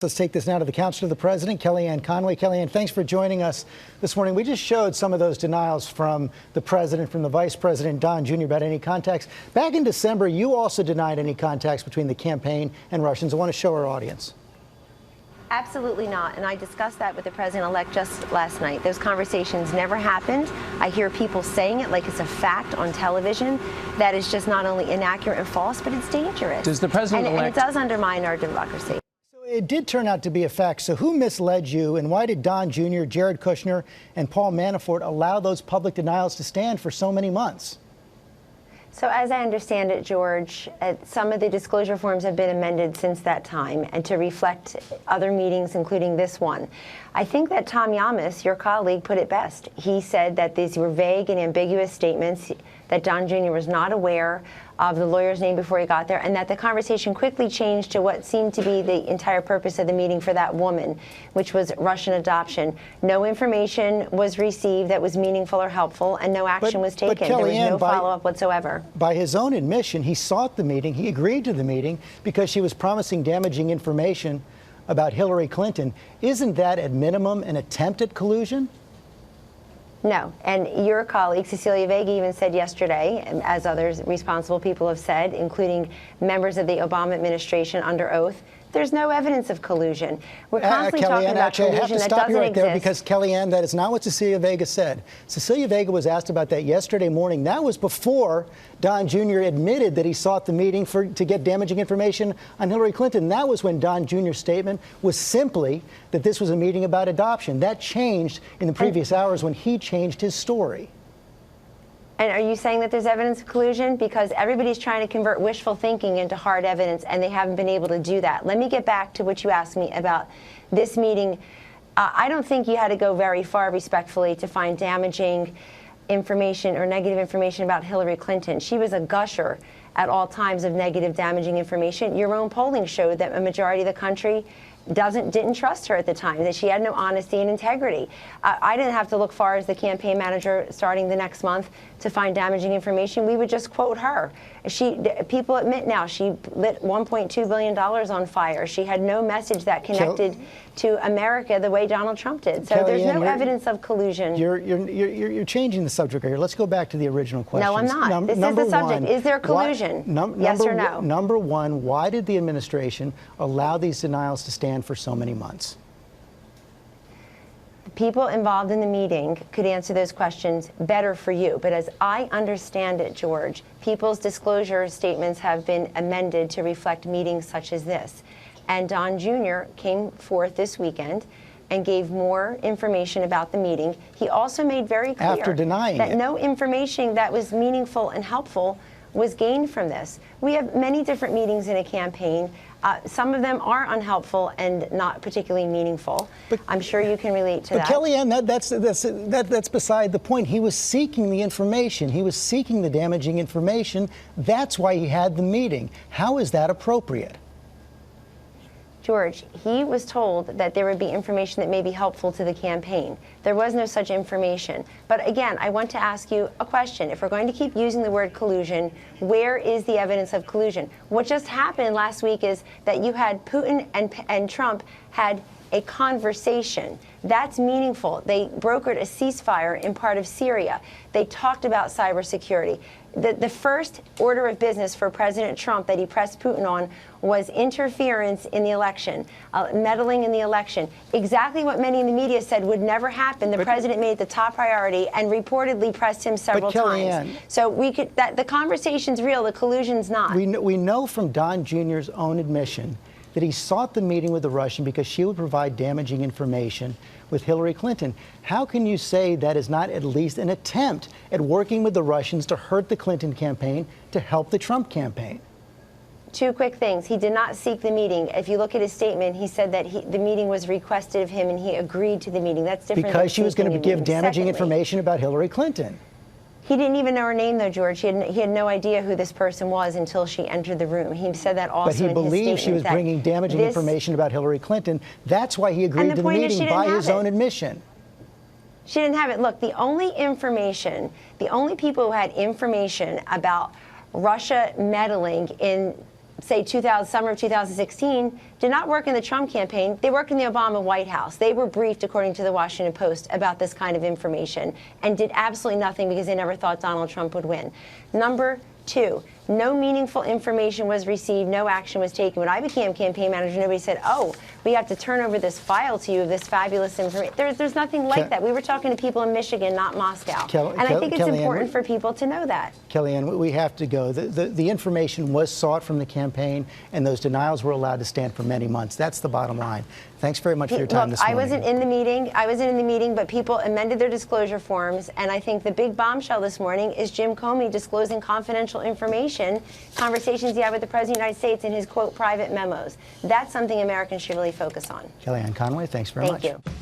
Let's take this now to the Counselor to the President, Kellyanne Conway. Kellyanne, thanks for joining us this morning. We just showed some of those denials from the President, from the Vice President, Don Jr., about any contacts. Back in December, you also denied any contacts between the campaign and Russians. I want to show our audience. Absolutely not. And I discussed that with the President-elect just last night. Those conversations never happened. I hear people saying it like it's a fact on television. That is just not only inaccurate and false, but it's dangerous. Does the President-elect... And it does undermine our democracy. It did turn out to be a fact. So who misled you, and why did Don Jr., Jared Kushner, and Paul Manafort allow those public denials to stand for so many months? So as I understand it, George, some of the disclosure forms have been amended since that time and to reflect other meetings, including this one. I think that Tom Yamas, your colleague, put it best. He said that these were vague and ambiguous statements, that Don Jr. was not aware of the lawyer's name before he got there, and that the conversation quickly changed to what seemed to be the entire purpose of the meeting for that woman, which was Russian adoption. No information was received that was meaningful or helpful, and no action was taken. There was no follow-up whatsoever. By his own admission, he sought the meeting, he agreed to the meeting because she was promising damaging information about Hillary Clinton. Isn't that, at minimum, an attempt at collusion? No. And your colleague, Cecilia Vega, even said yesterday, as others responsible people have said, including members of the Obama administration under oath, there's no evidence of collusion. We're constantly talking about collusion that doesn't exist. I have to stop you right there because, Kellyanne, that is not what Cecilia Vega said. Cecilia Vega was asked about that yesterday morning. That was before Don Jr. admitted that he sought the meeting to get damaging information on Hillary Clinton. That was when Don Jr.'s statement was simply that this was a meeting about adoption. That changed in the previous hours when he changed his story. And are you saying that there's evidence of collusion? Because everybody's trying to convert wishful thinking into hard evidence, and they haven't been able to do that. Let me get back to what you asked me about this meeting. I don't think you had to go very far, respectfully, to find damaging information or negative information about Hillary Clinton. She was a gusher at all times of negative, damaging information. Your own polling showed that a majority of the country didn't trust her at the time, that she had no honesty and integrity. I didn't have to look far as the campaign manager starting the next month to find damaging information. We would just quote her. People admit now she lit $1.2 billion on fire. She had no message that connected to America the way Donald Trump did. So there's no evidence of collusion. You're changing the subject here. Let's go back to the original question. No, I'm not. This is the subject. Is there collusion? Yes or no? Number one, why did the administration allow these denials to stand for so many months? People involved in the meeting could answer those questions better for you. But as I understand it, George, people's disclosure statements have been amended to reflect meetings such as this. And Don Jr. came forth this weekend and gave more information about the meeting. He also made very clear after denying that no information that was meaningful and helpful was gained from this. We have many different meetings in a campaign. Some of them are unhelpful and not particularly meaningful. But I'm sure you can relate to that. But Kellyanne, that's beside the point. He was seeking the information. He was seeking the damaging information. That's why he had the meeting. How is that appropriate? George, he was told that there would be information that may be helpful to the campaign. There was no such information. But again, I want to ask you a question. If we're going to keep using the word collusion, where is the evidence of collusion? What just happened last week is that you had Putin and Trump had a conversation. That's meaningful. They brokered a ceasefire in part of Syria. They talked about cybersecurity. The first order of business for President Trump that he pressed Putin on was interference in the election, meddling in the election. Exactly what many in the media said would never happen. The president made it the top priority and reportedly pressed him several times. So the conversation's real, the collusion's not. We know from Don Jr.'s own admission that he sought the meeting with the Russian because she would provide damaging information with Hillary Clinton. How can you say that is not at least an attempt at working with the Russians to hurt the Clinton campaign to help the Trump campaign? Two quick things. He did not seek the meeting. If you look at his statement, he said that the meeting was requested of him and he agreed to the meeting. That's different. Because she was going to give damaging information about Hillary Clinton. He didn't even know her name, though, George. He had no idea who this person was until she entered the room. He said that also in his statement. But he believed she was bringing damaging information about Hillary Clinton. That's why he agreed to the meeting by his own admission. She didn't have it. Look, the only people who had information about Russia meddling in say, summer of 2016, did not work in the Trump campaign. They worked in the Obama White House. They were briefed, according to the Washington Post, about this kind of information and did absolutely nothing because they never thought Donald Trump would win. Number two, no meaningful information was received, no action was taken. When I became campaign manager, nobody said, oh, we have to turn over this file to you of this fabulous information. There's nothing like that. We were talking to people in Michigan, not Moscow. And I think it's important for people to know that. Kellyanne, we have to go. The information was sought from the campaign, and those denials were allowed to stand for many months. That's the bottom line. Thanks very much for your time this morning. I wasn't in the meeting. I wasn't in the meeting, but people amended their disclosure forms. And I think the big bombshell this morning is Jim Comey disclosing confidential information, conversations he had with the President of the United States in his, quote, private memos. That's something Americans should really focus on. Kellyanne Conway, thanks very much. Thank you.